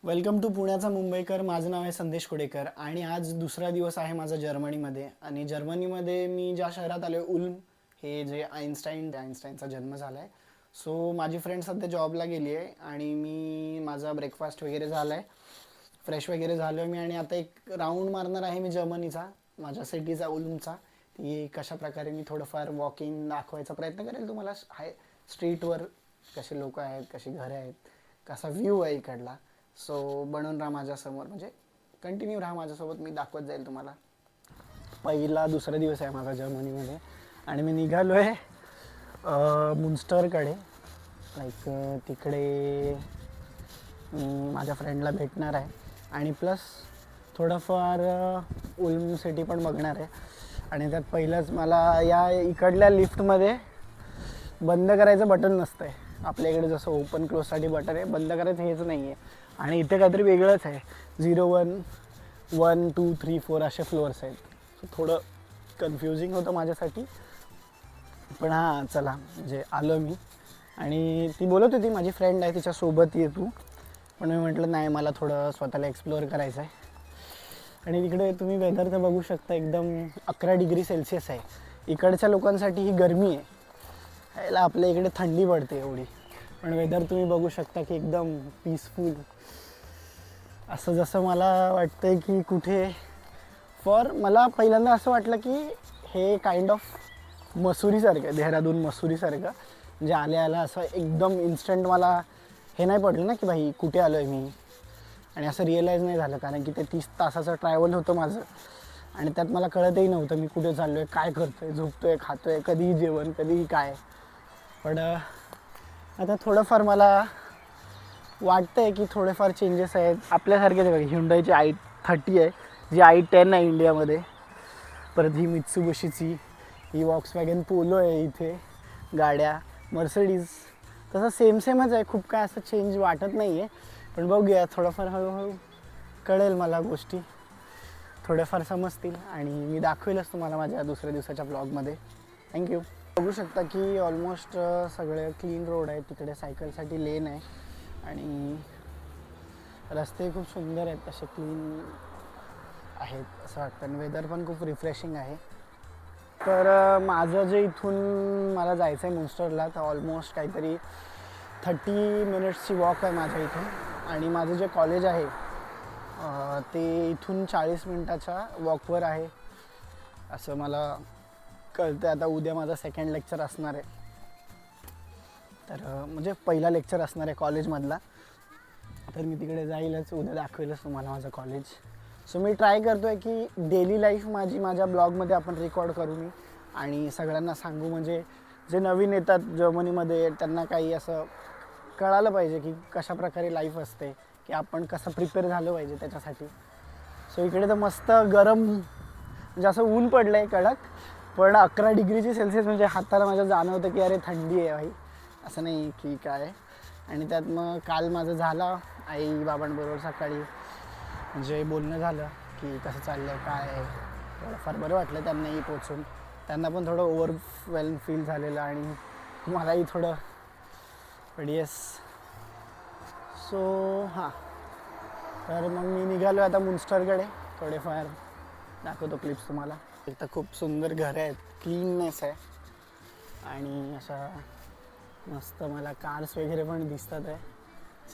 Welcome to पुण्याचा मुंबईकर. माझं नाव आहे संदेश कोडेकर आणि आज दुसरा दिवस आहे माझा जर्मनीमध्ये. आणि जर्मनीमध्ये मी ज्या शहरात आलो आहे उल्म, हे जे आईन्स्टाईनचा जन्म झाला आहे. सो माझी फ्रेंड सध्या जॉबला गेली आहे आणि माझा ब्रेकफास्ट वगैरे झाला आहे, फ्रेश वगैरे झालो आहे मी. आणि आता एक राऊंड मारणार आहे मी जर्मनीचा, माझ्या सिटीचा उल्मचा. ती कशा प्रकारे मी थोडंफार वॉकिंग दाखवायचा प्रयत्न करेल तुम्हाला. स्ट्रीटवर कसे लोक आहेत, कशी घरे आहेत, कसा व्ह्यू आहे इकडला. सो बनून राहा माझ्यासमोर, म्हणजे कंटिन्यू राहा माझ्यासोबत, मी दाखवत जाईल तुम्हाला. पहिला दुसरा दिवस आहे माझा जर्मनीमध्ये आणि मी निघालो आहे मुन्स्टरकडे. लाईक तिकडे माझ्या फ्रेंडला भेटणार आहे आणि प्लस थोडंफार उल्म सिटी पण बघणार आहे. आणि त्यात पहिलंच मला या इकडल्या लिफ्टमध्ये बंद करायचं बटन नसतं आहे. आपल्या इकडे जसं ओपन क्लोजसाठी बटन आहे, बंद करायचं हेच नाही आहे. आणि इथे काहीतरी वेगळंच आहे. 0, 1, 1, 2, 3, 4 असे फ्लोअर्स आहेत. सो थोडं कन्फ्युजिंग होतं माझ्यासाठी, पण हां चला, म्हणजे आलो मी. आणि ती बोलत होती माझी फ्रेंड आहे, तिच्यासोबत ये तू. पण मी म्हटलं नाही, मला थोडं स्वतःला एक्सप्लोअर करायचं आहे. आणि तिकडे तुम्ही वेदर तर बघू शकता, एकदम 11 डिग्री सेल्सिअस आहे. इकडच्या लोकांसाठी ही गरमी आहे, याला आपल्या इकडे थंडी पडते एवढी. पण वेदर तुम्ही बघू शकता की एकदम पीसफुल, असं जसं मला वाटतं की कुठे मला पहिल्यांदा असं वाटलं की हे काइंड ऑफ मसुरीसारखं आहे, देहरादून मसुरीसारखं. म्हणजे आल्या असं एकदम इन्स्टंट मला हे नाही पडलं ना की भाई कुठे आलो आहे मी. आणि असं रिअलाईज नाही झालं, कारण की ते 30 तासाचं ट्रॅव्हल होतं माझं. आणि त्यात मला कळतही नव्हतं मी कुठे चाललो आहे, काय करतो आहे, झोपतो आहे, खातो आहे, कधीही जेवण, कधीही काय. पण आता थोडंफार मला वाटतं आहे की थोडेफार चेंजेस आहेत. आपल्यासारखेच बघा, ह्युंडाईची i30 आहे, जी i10 आहे इंडियामध्ये. परत ही मित्सुबिशीची, ही वॉक्सवॅगन पोलो आहे इथे गाड्या, मर्सिडीज. तसं सेमच आहे, खूप काय असं चेंज वाटत नाही आहे. पण बघूया, थोडंफार हळूहळू कळेल मला, गोष्टी थोड्याफार समजतील आणि मी दाखवेलच तुम्हाला माझ्या दुसऱ्या दिवसाच्या ब्लॉगमध्ये. थँक्यू. बघू शकता की ऑलमोस्ट सगळे क्लीन रोड आहे. तिकडे सायकलसाठी लेन आहे आणि रस्ते खूप सुंदर आहेत, तसे क्लीन आहेत असं वाटतं. आणि वेदर पण खूप रिफ्रेशिंग आहे. तर माझं जे इथून मला जायचं आहे मुन्स्टरला, तर ऑलमोस्ट काहीतरी 30 मिनिट्सची वॉक आहे माझ्या इथून. आणि माझं जे कॉलेज आहे ते इथून 40 मिनिटाच्या वॉकवर आहे असं मला कळतं. आता उद्या माझा सेकंड लेक्चर असणार आहे, तर म्हणजे पहिला लेक्चर असणार आहे कॉलेजमधला. तर मी तिकडे जाईलच, उद्या दाखवेलच तुम्हाला माझं कॉलेज. सो मी ट्राय करतो आहे की डेली लाईफ माझ्या ब्लॉगमध्ये आपण रेकॉर्ड करू मी, आणि सगळ्यांना सांगू. म्हणजे जे नवीन येतात जर्मनीमध्ये त्यांना काही असं कळालं पाहिजे की कशा प्रकारे लाईफ असते, की आपण कसं प्रिपेअर झालं पाहिजे त्याच्यासाठी. सो इकडे तर मस्त गरम, म्हणजे असं ऊन पडलं आहे कडक, पण 11 डिग्रीची सेल्सिअस म्हणजे हाताला माझ्या जाणवतं की अरे थंडी आहे भाई, असं नाही की काय. आणि त्यात मग काल माझं झालं आई बाबांबरोबर सकाळी, म्हणजे बोलणं झालं की कसं चाललं आहे, काय आहे. थोडंफार बरं वाटलं त्यांनाही पोचून. त्यांना पण थोडं ओव्हरवेल्म फील झालेलं आणि मलाही थोडं. पण येस, सो हां, तर मग मी निघालो आता मुन्स्टरकडे. थोडेफार दाखवतो क्लिप्स तुम्हाला. इथं खूप सुंदर घरं आहेत, क्लीननेस आहे आणि अशा मस्त मला कार्स वगैरे पण दिसतात आहे,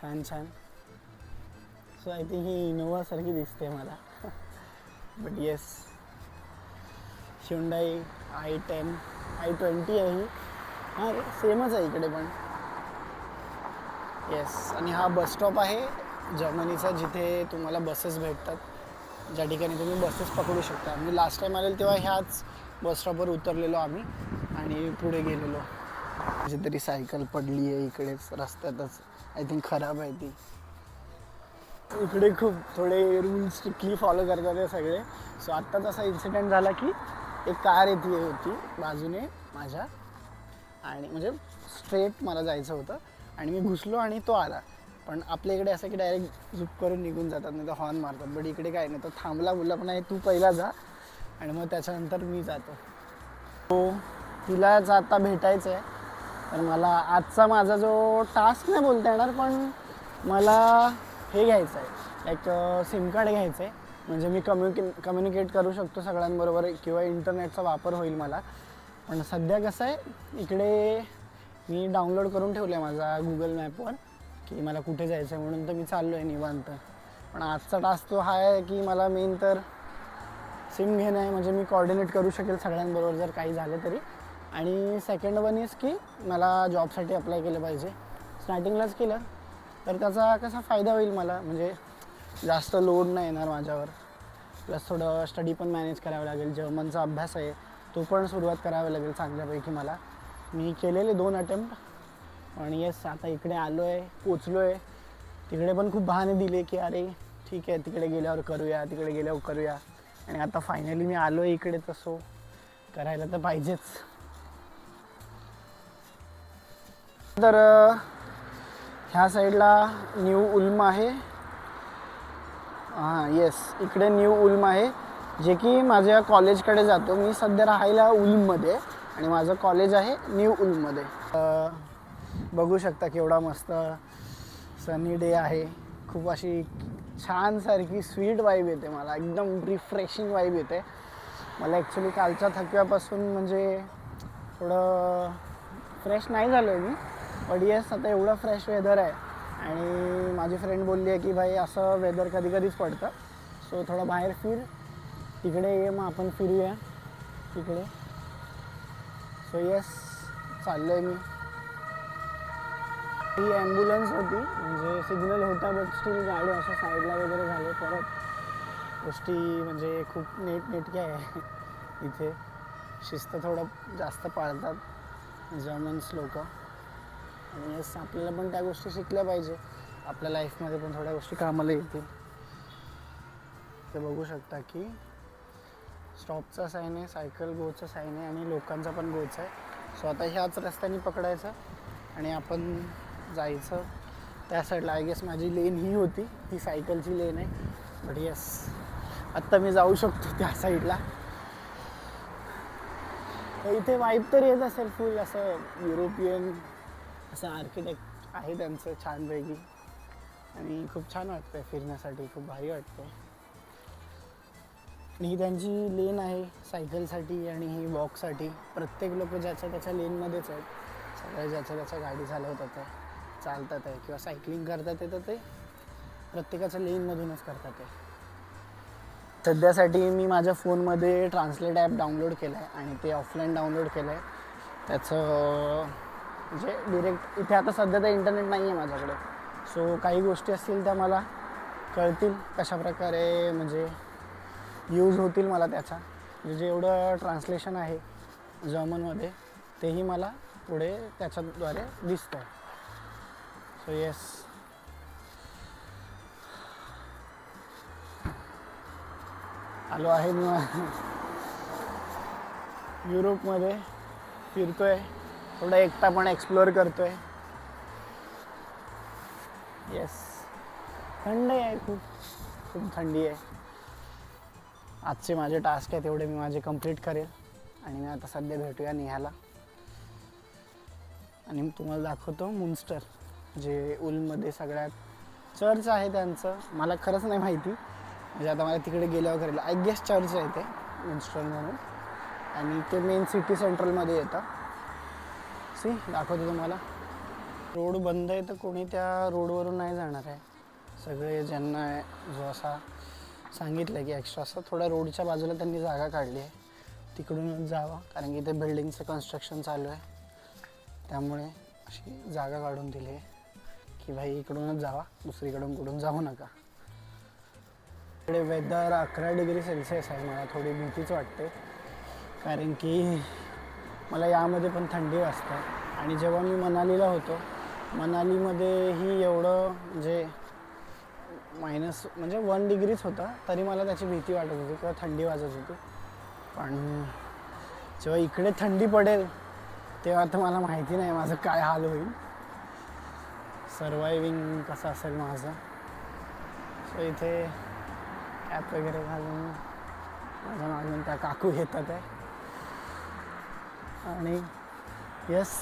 छान छान. सो आय थिंक ही इनोवासारखी दिसते मला. But yes, Hyundai i10, i20 आहे ही. हां, सेमच आहे इकडे पण. येस, आणि हा बस स्टॉप आहे जर्मनीचा, जिथे तुम्हाला बसेस भेटतात, ज्या ठिकाणी तुम्ही बसेस पकडू शकता. मी लास्ट टाईम आलेलो तेव्हा ह्याच बस स्टॉपवर उतरलेलो आम्ही आणि पुढे गेलेलो. म्हणजे तरी सायकल पडली आहे इकडेच रस्त्यातच, आय थिंक खराब आहे ती. इकडे खूप थोडे रूल्स स्ट्रिक्टली फॉलो करतात ते सगळे. सो आत्ताच असा इन्सिडेंट झाला की एक कार येते होती बाजूने माझ्या, आणि म्हणजे स्ट्रेट मला जायचं होतं आणि मी घुसलो आणि तो आला. पण आपल्या इकडे असं की डायरेक्ट झुप करून निघून जातात, नाही तर हॉर्न मारतात. बट इकडे काय नाही, तो थांबला, बोलला पण नाही तू पहिला जा आणि मग त्याच्यानंतर मी जातो. तो तिलाच आता भेटायचं आहे. तर मला आजचा माझा जो टास्क नाही बोलता येणार, पण मला हे घ्यायचं आहे, एक सिम कार्ड घ्यायचं आहे, म्हणजे मी कम्युनिकेट करू शकतो सगळ्यांबरोबर किंवा इंटरनेटचा वापर होईल मला. पण सध्या कसं आहे, इकडे मी डाउनलोड करून ठेवलं आहे माझा गुगल मॅपवर की मला कुठे जायचं आहे म्हणून, तर मी चाललो आहे निवांत. पण आजचा टास्क तो हा आहे की मला मेन तर सिम घेणं आहे, म्हणजे मी कोऑर्डिनेट करू शकेल सगळ्यांबरोबर जर काही झालं तरी. आणि सेकंड वन इज की मला जॉबसाठी अप्लाय केलं पाहिजे. स्टार्टिंगलाच केलं तर त्याचा कसा फायदा होईल मला, म्हणजे जास्त लोड नाही येणार माझ्यावर. प्लस थोडं स्टडी पण मॅनेज करावं लागेल. जर्मनचा अभ्यास आहे तो पण सुरुवात करावी लागेल चांगल्यापैकी मला. मी केलेले 2 अटेम्प्ट आणि येस आता इकडे आलो आहे, पोचलो आहे. तिकडे पण खूप बहाणे दिले की अरे ठीक आहे तिकडे गेल्यावर करूया, तिकडे गेल्यावर करूया. आणि आता फायनली मी आलो आहे इकडे, तसं करायला तर पाहिजेच. तर ह्या साईडला न्यू उल्म आहे. हां येस, इकडे न्यू उल्म आहे जे की माझ्या कॉलेजकडे जातो. मी सध्या राहायला उल्ममध्ये आणि माझं कॉलेज आहे न्यू उल्ममध्ये. बघू शकता केवढा मस्त सनी डे आहे. खूप अशी छान सारखी स्वीट वाईब येते मला, एकदम रिफ्रेशिंग वाईब येते मला. ॲक्च्युली कालच्या थकव्यापासून म्हणजे थोडं फ्रेश नाही झालो आहे मी, पण येस आता एवढं फ्रेश वेदर आहे. आणि माझी फ्रेंड बोलली आहे की भाई असं वेदर कधी कधीच पडतं, सो थोडं बाहेर फिर, तिकडे ये मग आपण फिरूया तिकडे. सो येस चाललो आहे मी. ही ॲम्ब्युलन्स होती, म्हणजे सिग्नल होता बट स्टील गाडी अशा साईडला वगैरे झाले. परत गोष्टी म्हणजे खूप नेटनेटक्या आहे इथे. शिस्त थोडं जास्त पाळतात जर्मन्स लोक. आणि येस आपल्याला पण त्या गोष्टी शिकल्या पाहिजे, आपल्या लाईफमध्ये पण थोड्या गोष्टी कामाला येतील. ते बघू शकता की स्टॉपचा साईन आहे, सायकल गोचा साईन आहे आणि लोकांचा पण गोच आहे. सो आता ह्याच रस्त्याने पकडायचं आणि आपण जायचं त्या साईडला. आय गेस माझी लेन ही होती, ही सायकलची लेन आहे. बट येस आत्ता मी जाऊ शकतो त्या साईडला. इथे वाईब तर येत असेल फुल असं युरोपियन असं आर्किटेक्ट आहे त्यांचं छानपैकी. आणि खूप छान वाटतं फिरण्यासाठी, खूप भारी वाटतं. आणि ही त्यांची लेन आहे सायकलसाठी आणि ही वॉकसाठी. प्रत्येक लोक ज्याच्या त्याच्या लेनमध्येच आहेत. सगळे ज्याच्या त्याच्या गाडी चालवतात आहे, चालतात आहे किंवा सायकलिंग करतात आहे, तर ते प्रत्येकाच्या लेनमधूनच करतात आहे. सध्यासाठी मी माझ्या फोनमध्ये ट्रान्सलेट ॲप डाउनलोड केलं आहे आणि ते ऑफलाईन डाउनलोड केलं आहे. त्याचं म्हणजे डिरेक्ट इथे आता सध्या तर इंटरनेट नाही आहे माझ्याकडे, सो काही गोष्टी असतील त्या मला कळतील कशाप्रकारे म्हणजे यूज होतील मला त्याचा. म्हणजे जेवढं ट्रान्सलेशन आहे जर्मनमध्ये तेही मला पुढे त्याच्याद्वारे दिसतं. सो येस आलो आहे मी युरोपमध्ये, फिरतोय थोडं, एकटा पण एक्सप्लोअर करतोय. येस थंड आहे, खूप खूप थंडी आहे. आजचे माझे टास्क आहे तेवढे मी माझे कंप्लीट करेल. आणि मी आता सध्या भेटूया नेहाला आणि तुम्हाला दाखवतो मुन्स्टर, जे उल्ममध्ये सगळ्यात चर्च आहे त्यांचं. मला खरंच नाही माहिती, म्हणजे आता मला तिकडे गेल्यावर करेल. आय गेस चर्च आहे ते मुन्स्टर म्हणून, आणि ते मेन सिटी सेंट्रलमध्ये येतं. सी दाखवतो तुम्हाला. रोड बंद आहे तर कोणी त्या रोडवरून नाही जाणार आहे. सगळे ज्यांना जो असा सांगितलं की एक्स्ट्रा असं थोड्या रोडच्या बाजूला त्यांनी जागा काढली आहे, तिकडूनच जावा. कारण की ते बिल्डिंगचं कन्स्ट्रक्शन चालू आहे, त्यामुळे अशी जागा काढून दिली आहे की भाई इकडूनच जावा, दुसरीकडून कुठून जाऊ नका. इकडे वेदर 11 डिग्री सेल्सिअस आहे. मला थोडी भीतीच वाटते, कारण की मला यामध्ये पण थंडी वाजते. आणि जेव्हा मी मनालीला होतो, मनालीमध्येही एवढं म्हणजे म्हणजे 1 डिग्रीच होता, तरी मला त्याची भीती वाटत होती किंवा थंडी वाजत होती. पण जेव्हा इकडे थंडी पडेल तेव्हा तर मला माहिती नाही माझं काय हाल होईल, सर्वायविंग कसं असेल माझं. सो इथे कॅप वगैरे घालून माझ्या मागून त्या काकू येतात आहे. आणि येस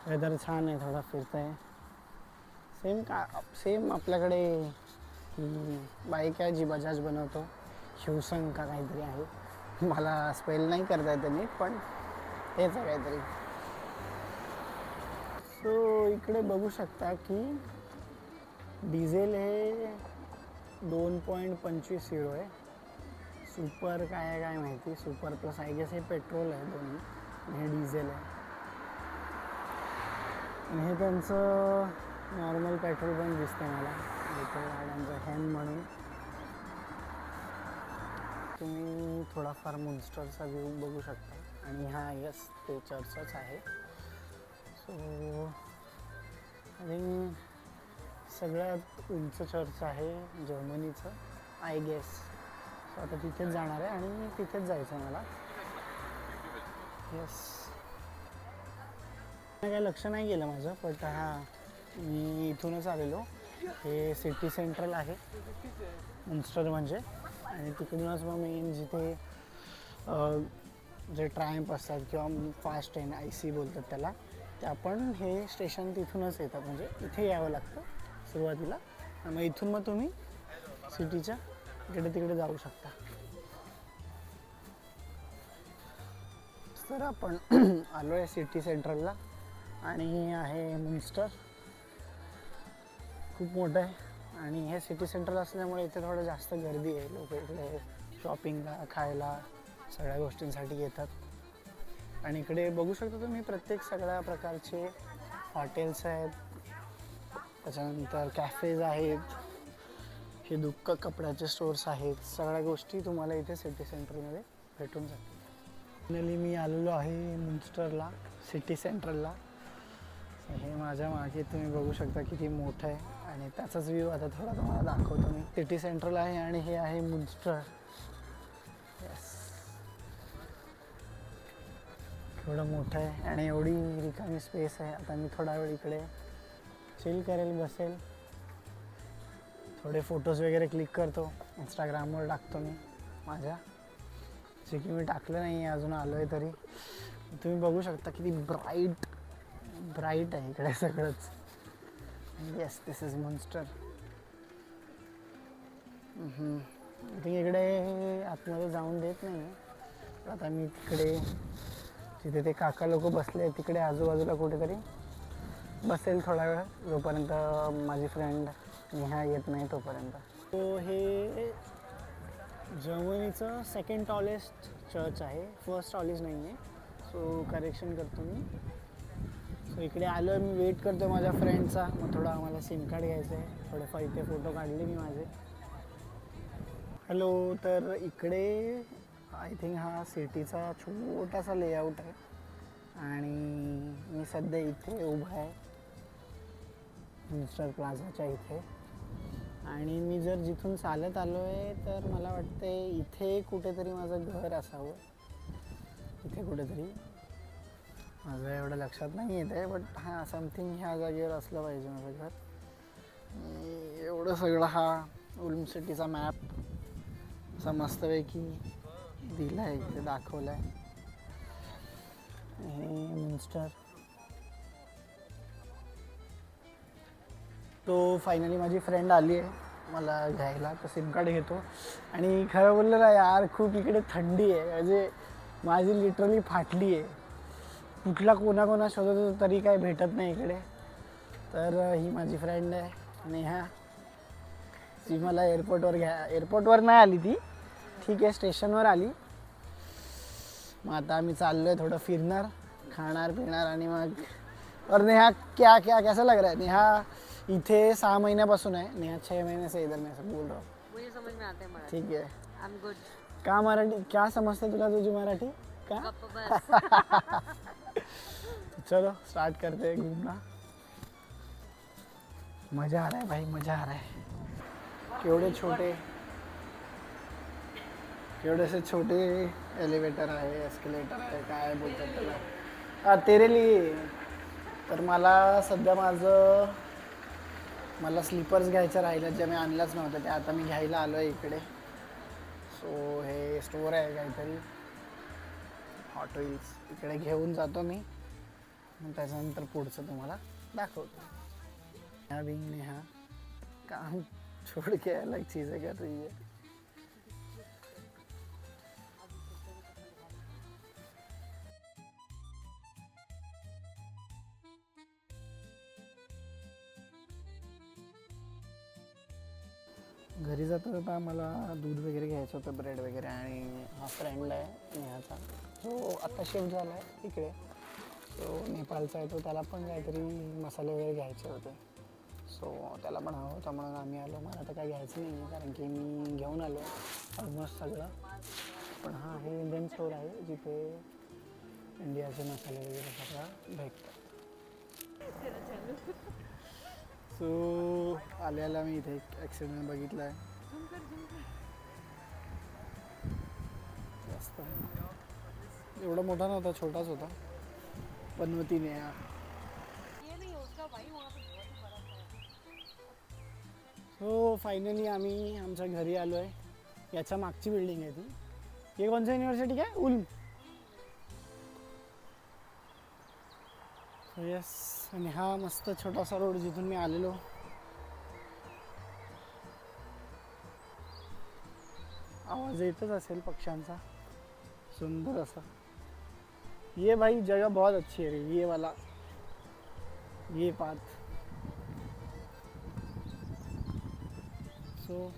वेदर छान आहे, थोडा फिरत आहे. सेम आपल्याकडे बाईक आहे जी बजाज बनवतो, शिवसंग का काहीतरी आहे, मला स्पेल नाही करता येतं नीट, पण हेच आहे काहीतरी. सो इकडे बघू शकता की डिझेल हे 2.25 आहे. सुपर काय आहे काय माहिती, सुपर प्लस आय गेस हे पेट्रोल आहे दोन्ही, आणि हे डिझेल आहे. आणि हे त्यांचं नॉर्मल पेट्रोल पण दिसते मला इथे गाड्यांचं हॅम म्हणून. तुम्ही थोडाफार मुन्स्टरचा व्ह्यू बघू शकता. आणि हा यस ते चर्चच आहे. सो आय थिंक सगळ्यात उंच चर्च आहे जर्मनीचं आय गेस. सो आता तिथेच जाणार आहे आणि तिथेच जायचं आहे मला. येस, काही लक्ष नाही गेलं माझं, बट मी इथूनच आलेलो. हे सिटी सेंट्रल आहे मुन्स्टर म्हणजे, आणि तिकडूनच मग मेन जिथे जे ट्रायम्प असतात किंवा फास्ट ट्रेन IC बोलतात त्याला, ते आपण हे स्टेशन तिथूनच येतात, म्हणजे इथे यावं लागतं सुरुवातीला. मग इथून मग तुम्ही सिटीच्या इकडे तिकडे जाऊ शकता. तर आपण आलो आहे सिटी सेंट्रलला आणि आहे मुन्स्टर. खूप मोठं आहे आणि हे सिटी सेंट्रल असल्यामुळे इथे थोडं जास्त गर्दी आहे. लोक इकडे शॉपिंगला, खायला, सगळ्या गोष्टींसाठी येतात. आणि इकडे बघू शकता तुम्ही प्रत्येक सगळ्या प्रकारचे हॉटेल्स आहेत, त्याच्यानंतर कॅफेज आहेत, हे कपड्याचे स्टोर्स आहेत. सगळ्या गोष्टी तुम्हाला इथे सिटी सेंट्रलमध्ये भेटून जातील. फायनली मी आलेलो आहे मुन्स्टरला, सिटी सेंट्रलला. हे माझ्या मागे तुम्ही बघू शकता किती मोठं आहे आणि त्याचाच व्ह्यू आता थोडा तुम्हाला दाखवतो मी. सिटी सेंट्रल आहे आणि हे आहे मुन्स्टर. येस, थोडं मोठं आहे आणि एवढी रिकामी स्पेस आहे. आता मी थोडा वेळ इकडे चिल करेल, बसेल, थोडे फोटोज वगैरे क्लिक करतो, इंस्टाग्रामवर टाकतो मी माझ्या, जे की मी टाकलं नाही आहे अजून आलो आहे तरी. तुम्ही बघू शकता किती ब्राईट आहे इकडे सगळंच. Yes, this is Munster. I think इकडे आतमध्ये जाऊन देत नाही. आता मी तिकडे जिथे ते काका लोक बसले तिकडे आजूबाजूला कुठेतरी बसेल थोडा वेळ, जोपर्यंत माझी फ्रेंड नेहा येत नाही तोपर्यंत. तो हे जर्मनीचं सेकंड टॉलेस्ट चर्च आहे, फर्स्ट टॉलेस्ट नाही आहे. सो करेक्शन करतो मी. सो इकडे आलो आहे, मी वेट करतो माझ्या फ्रेंडचा. मग थोडा आम्हाला सिम कार्ड घ्यायचं आहे, थोडेफार इथे फोटो काढले मी माझे. हॅलो, तर इकडे आय थिंक हा सिटीचा छोटासा लेआउट आहे आणि मी सध्या इथे उभा आहे मुन्स्टर प्लाझाच्या इथे. आणि मी जर जिथून चालत आलो आहे तर मला वाटते इथे कुठेतरी माझं घर असावं, इथे कुठेतरी. माझं एवढं लक्षात नाही येत आहे, बट हां समथिंग ह्या जागेवर असलं पाहिजे माझं घर. एवढं सगळं हा उल्म सिटीचा मॅप असा मस्तपैकी दिला आहे, इथे दाखवला आहे. हे मुन्स्टर. तो फायनली माझी फ्रेंड आली आहे मला घ्यायला, तर सिम कार्ड घेतो. आणि खरं बोललं ना यार, खूप इकडे थंडी आहे, म्हणजे माझी लिटरली फाटली आहे. कुठला कोणा शोधत होतो तरी काय भेटत नाही इकडे. तर ही माझी फ्रेंड आहे नेहा, ती मला एअरपोर्टवर नाही आली ती, ठीक आहे स्टेशनवर आली. मग आता आम्ही चाललो आहे थोडं फिरणार, खाणार पिणार आणि मग. और नेहा क्या क्या कैसा लग रहा है? नेहा इथे 6 महिन्यापासून आहे, नेहा 6 महीने से इधर, मैं सब बोल रहा हूँ. मुझे समझ में आता है मराठी. ठीक है, आई एम गुड. का मराठी क्या समजते तुला तुझी मराठी का? गप्प बस. चलो स्टार्ट करते हैं घूमना. मजा आ रहा है भाई, मजा आ रहा है. केवढेसे छोटे एलिव्हेटर आहे, एस्केलेटर आहे, काय बोलतात त्याला. हा तेरे लिए. तर मला स्लीपर्स घ्यायचं राहिलं, जे मी आणलंच नव्हतं, ते आता मी घ्यायला आलो आहे इकडे. सो हे स्टोअर आहे काहीतरी हॉट व्हील्स, इकडे घेऊन जातो मी, मग त्याच्यानंतर पुढचं तुम्हाला दाखवतो. भी नेहा काम छोड़ के अलग चीज़ें कर रही है। घरी जाता जाता मला दूध वगैरे घ्यायचं होतं, ब्रेड वगैरे, आणि हा फ्रेंड आहे नेहाचा जो आता शिफ्ट झाला आहे इकडे, तो नेपाळचा आहे, तो त्याला पण काहीतरी मसाले वगैरे घ्यायचे होते. सो त्याला पण हवं होतं म्हणून आम्ही आलो. मला तर काही घ्यायचं नाही आहे कारण की मी घेऊन आलो ऑलमोस्ट सगळं. पण हा हे इंडियन स्टोर आहे जिथे इंडियाचे मसाले वगैरे सगळं भेटतात. सो आल्याला मी इथे एक ॲक्सिडेंट बघितला आहे. जास्त एवढा मोठा नव्हता, छोटाच होता. पनवतीने ये नहीं उसका भाई वहाँ पे बहुत ही बड़ा था. सो फायनली आम्ही आमच्या घरी आलो आहे. याच्या मागची बिल्डिंग आहे ती. हे कोणत्या युनिव्हर्सिटी काय उल्म. सो येस, आणि हा मस्त छोटासा रोड जिथून मी आलेलो. आवाज येतच असेल पक्ष्यांचा सुंदर असा. ये भाई जगह बहुत अच्छी है रे, ये वाला ये पाथ. सो